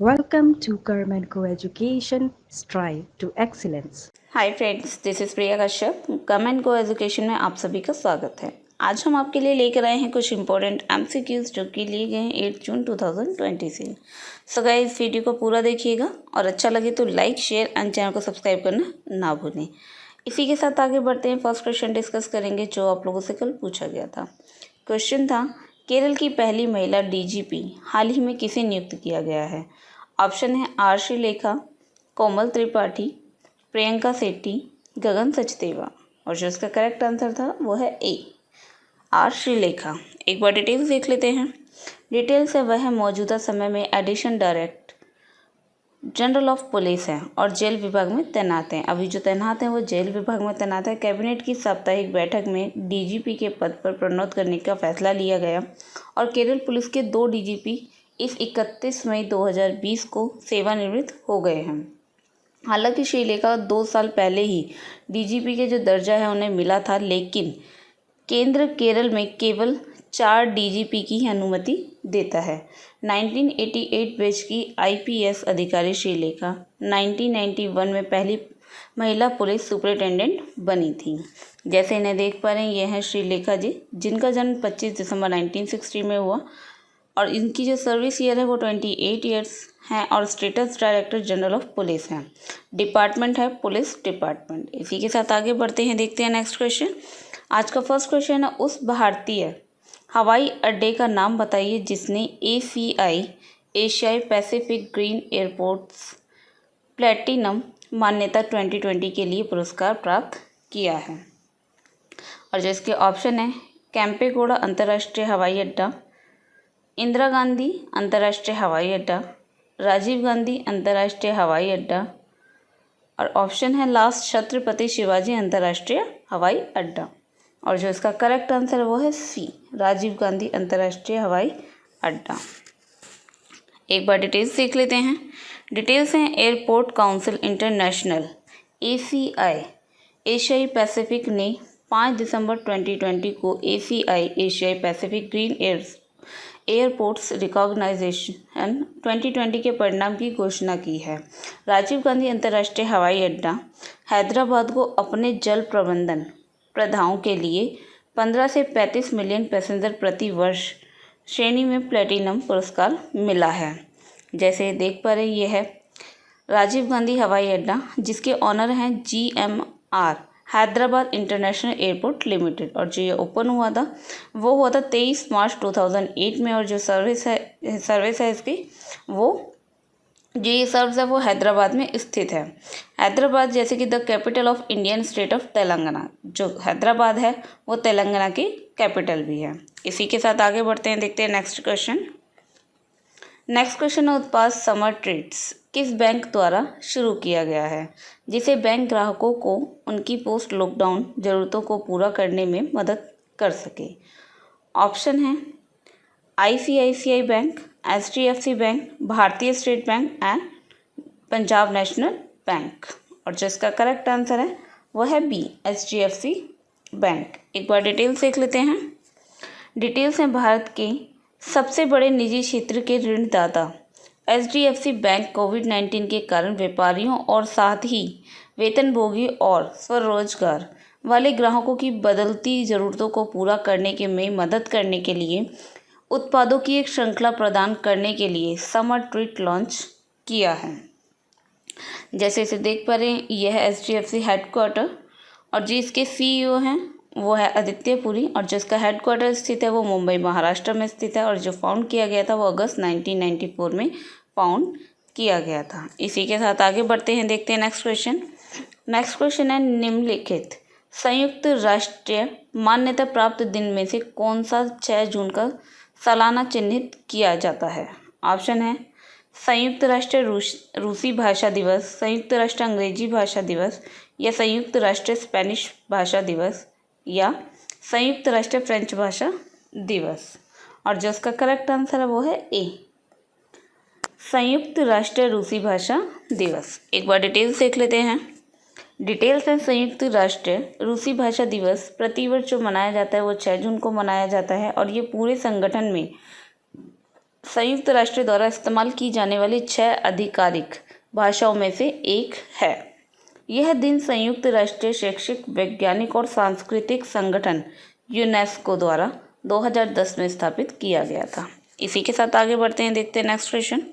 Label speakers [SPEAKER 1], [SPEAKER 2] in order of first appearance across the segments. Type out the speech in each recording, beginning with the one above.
[SPEAKER 1] Welcome to Government Co-Education Strive to Excellence.
[SPEAKER 2] Hi friends, this is Priya Kashyap. Government को education में आप सभी का स्वागत है। आज हम आपके लिए लेकर आए हैं कुछ इंपॉर्टेंट एमसीक्यूज जो कि लिए गए हैं 8 जून 2020 से। सो गाइस, इस वीडियो को पूरा देखिएगा और अच्छा लगे तो लाइक, शेयर एंड चैनल को सब्सक्राइब करना ना भूलें। इसी के साथ आगे बढ़ते हैं। फर्स्ट क्वेश्चन डिस्कस करेंगे जो आप लोगों से कल पूछा गया था। क्वेश्चन था, केरल की पहली महिला डीजीपी हाल ही में किसे नियुक्त किया गया है? ऑप्शन है आर श्रीलेखा, कोमल त्रिपाठी, प्रियंका सेट्टी, गगन सचदेवा। और जो इसका करेक्ट आंसर था वो है ए, आर श्रीलेखा। एक बार डिटेल्स देख लेते हैं। डिटेल्स है वह मौजूदा समय में addition director general of police हैं और जेल विभाग में तैनात हैं। अभी जो तैनात हैं वो जेल विभाग में तैनात है। कैबिनेट की साप्ताहिक बैठक में डीजीपी के पद पर प्रोन्नत करने का फैसला लिया गया और केरल पुलिस के 2 डीजीपी इस 31 मई 2020 को सेवानिवृत्त हो गए हैं। हालांकि श्रीलेखा 2 साल पहले ही डीजीपी के जो दर्जा है उन्हें मिला था, लेकिन केंद्र केरल में केवल 4 डीजीपी की अनुमति देता है। 1988 बैच की आईपीएस अधिकारी श्रीलेखा 1991 में पहली महिला पुलिस सुपरिटेंडेंट बनी थी। जैसे इन्हें देख पा रहे हैं, ये हैं श्रीलेखा जी, जिनका जन्म 25 दिसंबर 1960 में हुआ और इनकी जो सर्विस ईयर है वो 28 ईयर्स हैं और status director general of police हैं। डिपार्टमेंट है पुलिस डिपार्टमेंट। इसी के साथ आगे बढ़ते हैं, देखते हैं नेक्स्ट क्वेश्चन। आज का फर्स्ट क्वेश्चन है, उस भारतीय हवाई अड्डे का नाम बताइए जिसने ACI एशियाई पैसिफिक ग्रीन एयरपोर्ट्स प्लैटिनम मान्यता 2020 के लिए पुरस्कार प्राप्त किया है। और जो इसके ऑप्शन है, कैंपेगौड़ा अंतर्राष्ट्रीय हवाई अड्डा, इंदिरा गांधी अंतर्राष्ट्रीय हवाई अड्डा, राजीव गांधी अंतर्राष्ट्रीय हवाई अड्डा और ऑप्शन है लास्ट छत्रपति शिवाजी अंतर्राष्ट्रीय हवाई अड्डा। और जो इसका करेक्ट आंसर है वो है सी, राजीव गांधी अंतर्राष्ट्रीय हवाई अड्डा। एक बार डिटेल्स देख लेते हैं। डिटेल्स हैं, एयरपोर्ट काउंसिल इंटरनेशनल ACI एशियाई पैसिफिक ने 5 दिसंबर 2020 को ACI एशियाई पैसिफिक ग्रीन एयरपोर्ट्स रिकॉग्नाइजेशन 2020 के परिणाम की घोषणा की है। राजीव गांधी अंतर्राष्ट्रीय हवाई अड्डा हैदराबाद को अपने जल प्रबंधन प्रथाओं के लिए 15 से 35 मिलियन पैसेंजर प्रति वर्ष श्रेणी में प्लैटिनम पुरस्कार मिला है। जैसे देख पा रहे, ये है राजीव गांधी हवाई अड्डा, जिसके ऑनर हैं GMR Hyderabad international airport limited. और जो ये ओपन हुआ था वो हुआ था 23 मार्च 2008 में। और जो सर्विस है इसकी, वो जो ये सर्विस है वो हैदराबाद में स्थित है। हैदराबाद जैसे कि the capital of Indian state of Telangana, जो हैदराबाद है वो तेलंगाना की कैपिटल भी है। इसी के साथ आगे बढ़ते हैं, देखते हैं नेक्स्ट क्वेश्चन। नेक्स्ट क्वेश्चन है, उत्पाद समर ट्रीट्स किस बैंक द्वारा शुरू किया गया है जिसे बैंक ग्राहकों को उनकी पोस्ट लॉकडाउन ज़रूरतों को पूरा करने में मदद कर सके? ऑप्शन है ICICI बैंक, HDFC बैंक, भारतीय state bank and Punjab national bank. और जो इसका करेक्ट आंसर है वह है बी, HDFC बैंक। एक बार डिटेल्स देख लेते हैं। डिटेल्स हैं, भारत के सबसे बड़े निजी क्षेत्र के ऋणदाता HDFC बैंक कोविड-19 के कारण व्यापारियों और साथ ही वेतनभोगी और स्वरोजगार वाले ग्राहकों की बदलती ज़रूरतों को पूरा करने में मदद करने के लिए उत्पादों की एक श्रृंखला प्रदान करने के लिए समर ट्रीट लॉन्च किया है। जैसे इसे देख पा रहे हैं, यह है HDFC हेडक्वार्टर और जो इसके CEO हैं वो है आदित्य पुरी और जिसका हेडक्वार्टर स्थित है वो मुंबई महाराष्ट्र में स्थित है। और जो फाउंड किया गया था वो अगस्त 1994 में फाउंड किया गया था। इसी के साथ आगे बढ़ते हैं, देखते हैं नेक्स्ट क्वेश्चन। नेक्स्ट क्वेश्चन है, निम्नलिखित संयुक्त राष्ट्र मान्यता प्राप्त दिन में से कौन सा 6 जून का सालाना चिन्हित किया जाता है? ऑप्शन है संयुक्त राष्ट्र रूसी भाषा दिवस, संयुक्त राष्ट्र अंग्रेजी भाषा दिवस या संयुक्त राष्ट्र स्पेनिश भाषा दिवस या संयुक्त राष्ट्र फ्रेंच भाषा दिवस। और जो इसका करेक्ट आंसर है वो है ए, संयुक्त राष्ट्र रूसी भाषा दिवस। एक बार डिटेल्स देख लेते हैं। डिटेल्स हैं, संयुक्त राष्ट्र रूसी भाषा दिवस प्रतिवर्ष जो मनाया जाता है वो 6 जून को मनाया जाता है और ये पूरे संगठन में संयुक्त राष्ट्र द्वारा इस्तेमाल की जाने वाली 6 आधिकारिक भाषाओं में से एक है। यह दिन संयुक्त राष्ट्र शैक्षिक, वैज्ञानिक और सांस्कृतिक संगठन यूनेस्को द्वारा 2010 में स्थापित किया गया था। इसी के साथ आगे बढ़ते हैं, देखते हैं नेक्स्ट क्वेश्चन।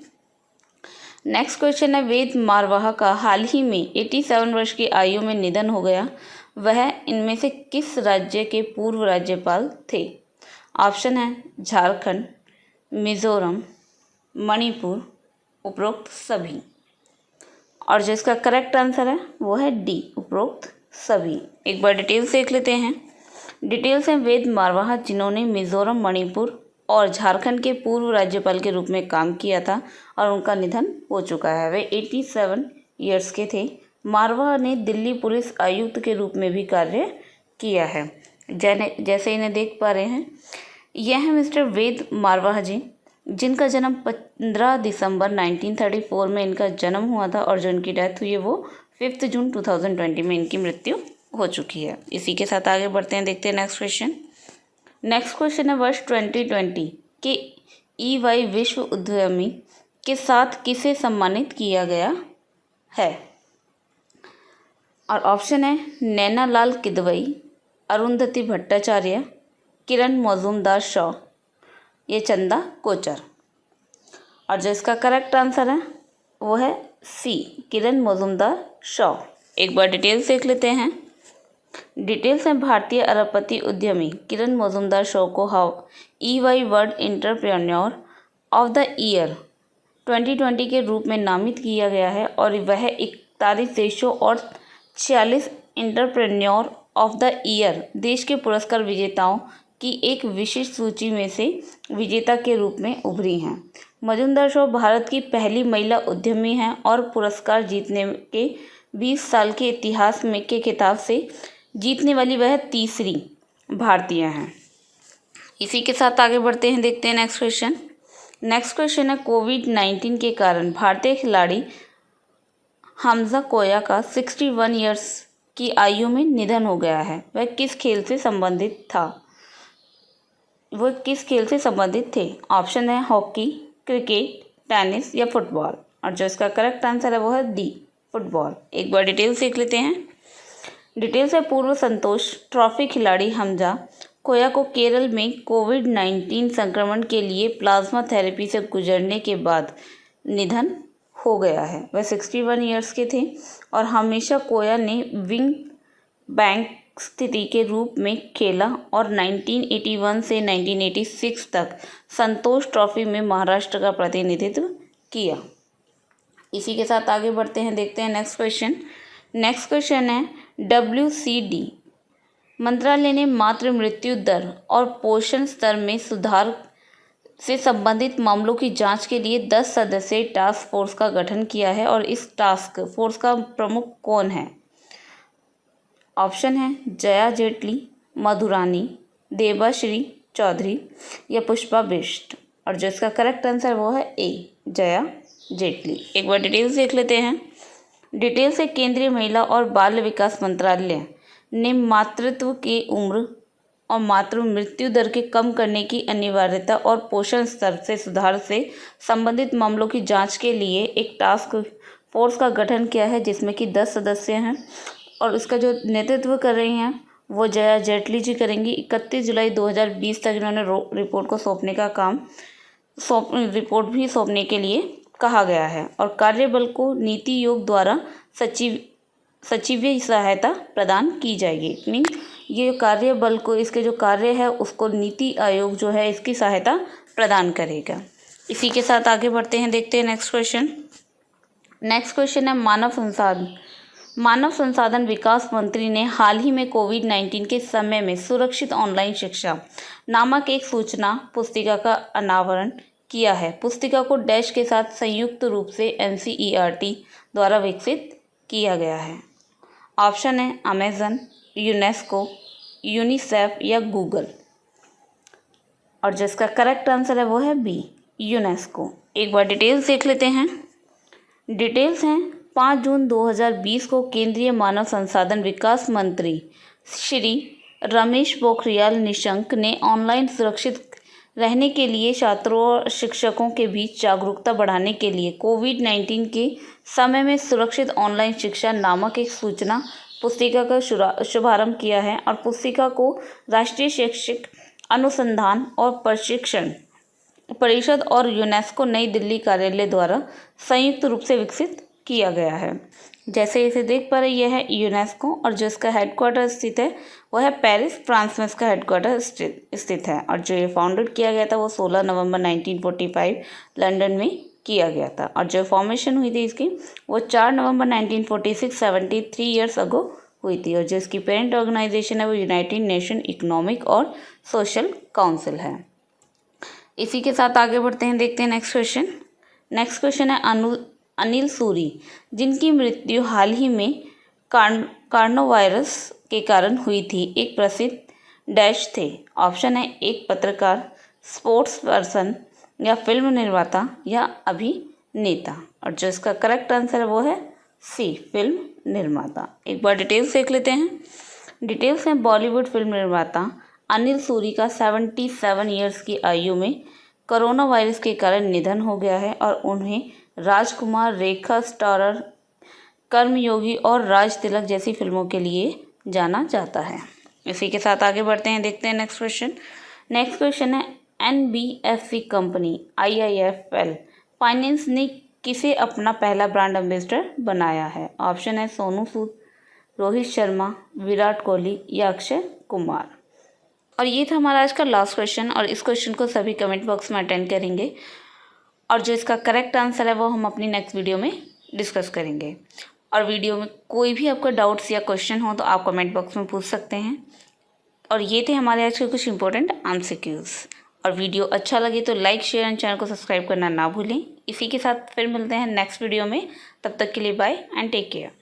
[SPEAKER 2] नेक्स्ट क्वेश्चन है, वेद मारवाह का हाल ही में 87 वर्ष की आयु में निधन हो गया। वह इनमें से किस राज्य के पूर्व राज्यपाल थे? ऑप्शन है झारखंड, मिजोरम, मणिपुर, उपरोक्त सभी। और जो इसका करेक्ट आंसर है वो है डी, उपरोक्त सभी। एक बार डिटेल्स देख लेते हैं। डिटेल्स हैं, वेद मारवाह जिन्होंने मिजोरम, मणिपुर और झारखंड के पूर्व राज्यपाल के रूप में काम किया था और उनका निधन हो चुका है। वे 87 ईयर्स के थे। मारवाह ने दिल्ली पुलिस आयुक्त के रूप में भी कार्य किया है। जैसे इन्हें देख पा रहे हैं, यह है मिस्टर वेद मारवाह जी, जिनका जन्म 15 दिसंबर 1934 में इनका जन्म हुआ था और जो इनकी डेथ हुई है वो 5 जून 2020 में इनकी मृत्यु हो चुकी है। इसी के साथ आगे बढ़ते हैं, देखते हैं नेक्स्ट क्वेश्चन। नेक्स्ट क्वेश्चन है, वर्ष 2020 के EY विश्व उद्यमी के साथ किसे सम्मानित किया गया है? और ऑप्शन है नैना लाल किदवई, अरुंधति भट्टाचार्य, किरण मजूमदार शॉ, ये चंदा कोचर। और जो इसका करेक्ट आंसर है वो है सी, किरण मजूमदार शॉ। एक बार डिटेल्स देख लेते हैं। डिटेल्स में भारतीय अरबपति उद्यमी किरण मजूमदार शॉ को EY world entrepreneur of the year 2020 के रूप में नामित किया गया है और वह 41 देशों और 46 एंटरप्रेन्योर ऑफ द ईयर देश के पुरस्कार विजेताओं की एक विशिष्ट सूची में से विजेता के रूप में उभरी हैं। मजूमदार शॉ भारत की पहली महिला उद्यमी हैं और पुरस्कार जीतने के 20 साल के इतिहास में के खिताब से जीतने वाली वह तीसरी भारतीय हैं। इसी के साथ आगे बढ़ते हैं, देखते हैं नेक्स्ट क्वेश्चन। नेक्स्ट क्वेश्चन है, कोविड-19 के कारण भारतीय खिलाड़ी हमजा कोया का 61 ईयर्स की आयु में निधन हो गया है। वह किस खेल से संबंधित था? वो किस खेल से संबंधित थे? ऑप्शन है हॉकी, क्रिकेट, टेनिस या फुटबॉल। और जो इसका करेक्ट आंसर है वो है डी, फुटबॉल। एक बार डिटेल्स देख लेते हैं। डिटेल्स है, पूर्व संतोष ट्रॉफी खिलाड़ी हमजा कोया को केरल में कोविड-19 संक्रमण के लिए प्लाज्मा थेरेपी से गुजरने के बाद निधन हो गया है। वह 61 ईयर्स के थे और हमेशा कोया ने विंग बैंक स्थिति के रूप में खेला और 1981 से 1986 तक संतोष ट्रॉफी में महाराष्ट्र का प्रतिनिधित्व किया। इसी के साथ आगे बढ़ते हैं, देखते हैं नेक्स्ट क्वेश्चन। नेक्स्ट क्वेश्चन है, WCD मंत्रालय ने मातृ मृत्यु दर और पोषण स्तर में सुधार से संबंधित मामलों की जांच के लिए 10 सदस्यीय टास्क फोर्स का गठन किया है और इस टास्क फोर्स का प्रमुख कौन है? ऑप्शन है जया जेटली, मधुरानी, देबाश्री चौधरी या पुष्पा बिष्ट। और जो इसका करेक्ट आंसर वो है ए, जया जेटली। एक बार डिटेल्स देख लेते हैं। डिटेल्स से केंद्रीय महिला और बाल विकास मंत्रालय ने मातृत्व की उम्र और मातृ मृत्यु दर के कम करने की अनिवार्यता और पोषण स्तर से सुधार से संबंधित मामलों की जांच के लिए एक टास्क फोर्स का गठन किया है, जिसमें कि 10 सदस्य हैं और इसका जो नेतृत्व कर रही हैं वो जया जेटली जी करेंगी। 31 जुलाई 2020 तक इन्होंने रिपोर्ट को सौंपने का काम रिपोर्ट भी सौंपने के लिए कहा गया है और कार्यबल को नीति आयोग द्वारा सचिवीय सहायता प्रदान की जाएगी। मीन ये कार्यबल को इसके जो कार्य है उसको नीति आयोग जो है इसकी सहायता प्रदान करेगा। इसी के साथ आगे बढ़ते हैं, देखते हैं नेक्स्ट क्वेश्चन। नेक्स्ट क्वेश्चन है, मानव संसाधन विकास मंत्री ने हाल ही में कोविड-19 के समय में सुरक्षित ऑनलाइन शिक्षा नामक एक सूचना पुस्तिका का अनावरण किया है। पुस्तिका को डैश के साथ संयुक्त रूप से NCERT द्वारा विकसित किया गया है। ऑप्शन है अमेजन, यूनेस्को, यूनिसेफ या गूगल। और जिसका करेक्ट आंसर है वो है बी, यूनेस्को। एक बार डिटेल्स देख लेते हैं। डिटेल्स हैं, 5 जून 2020 को केंद्रीय मानव संसाधन विकास मंत्री श्री रमेश पोखरियाल निशंक ने ऑनलाइन सुरक्षित रहने के लिए छात्रों और शिक्षकों के बीच जागरूकता बढ़ाने के लिए कोविड-19 के समय में सुरक्षित ऑनलाइन शिक्षा नामक एक सूचना पुस्तिका का शुभारंभ किया है और पुस्तिका को राष्ट्रीय शैक्षिक अनुसंधान और प्रशिक्षण परिषद और यूनेस्को नई दिल्ली कार्यालय द्वारा संयुक्त रूप से विकसित किया गया है। जैसे इसे देख पा रहे, यह है यूनेस्को और जो इसका हेडक्वार्टर स्थित है वो है पेरिस, फ्रांस में इसका हेडक्वार्टर स्थित है। और जो ये फाउंडेड किया गया था वो 16 नवंबर 1945 लंदन में किया गया था। और जो फॉर्मेशन हुई थी इसकी वो 4 नवंबर 1946 73 ईयर्स अगो हुई थी। और जो इसकी पेरेंट ऑर्गेनाइजेशन है वो यूनाइटेड नेशन इकोनॉमिक और सोशल काउंसिल है। इसी के साथ आगे बढ़ते हैं, देखते हैं नेक्स्ट क्वेश्चन। नेक्स्ट क्वेश्चन है अनिल सूरी, जिनकी मृत्यु हाल ही में कॉरोनावायरस के कारण हुई थी, एक प्रसिद्ध डैश थे। ऑप्शन है एक पत्रकार, स्पोर्ट्स पर्सन या फिल्म निर्माता या अभिनेता। और जो इसका करेक्ट आंसर है वो है सी, फिल्म निर्माता। एक बार डिटेल्स देख लेते हैं। डिटेल्स हैं, बॉलीवुड फिल्म निर्माता अनिल सूरी का 77 ईयर्स की आयु में कोरोना वायरस के कारण निधन हो गया है और उन्हें राजकुमार, रेखा स्टारर, कर्मयोगी और राज तिलक जैसी फिल्मों के लिए जाना जाता है। इसी के साथ आगे बढ़ते हैं, देखते हैं नेक्स्ट क्वेश्चन। नेक्स्ट क्वेश्चन है NBFC कंपनी IIFL फाइनेंस ने किसे अपना पहला ब्रांड एम्बेसडर बनाया है? ऑप्शन है सोनू सूद, रोहित शर्मा, विराट कोहली या अक्षय कुमार। और ये था हमारा आज का लास्ट क्वेश्चन और इस क्वेश्चन को सभी कमेंट बॉक्स में अटेंड करेंगे और जो इसका करेक्ट आंसर है वो हम अपनी नेक्स्ट वीडियो में डिस्कस करेंगे। और वीडियो में कोई भी आपका डाउट्स या क्वेश्चन हो तो आप कमेंट बॉक्स में पूछ सकते हैं। और ये थे हमारे आज के कुछ इंपॉर्टेंट MCQs। और वीडियो अच्छा लगे तो लाइक, शेयर एंड चैनल को सब्सक्राइब करना ना भूलें। इसी के साथ फिर मिलते हैं नेक्स्ट वीडियो में। तब तक के लिए बाय एंड टेक केयर।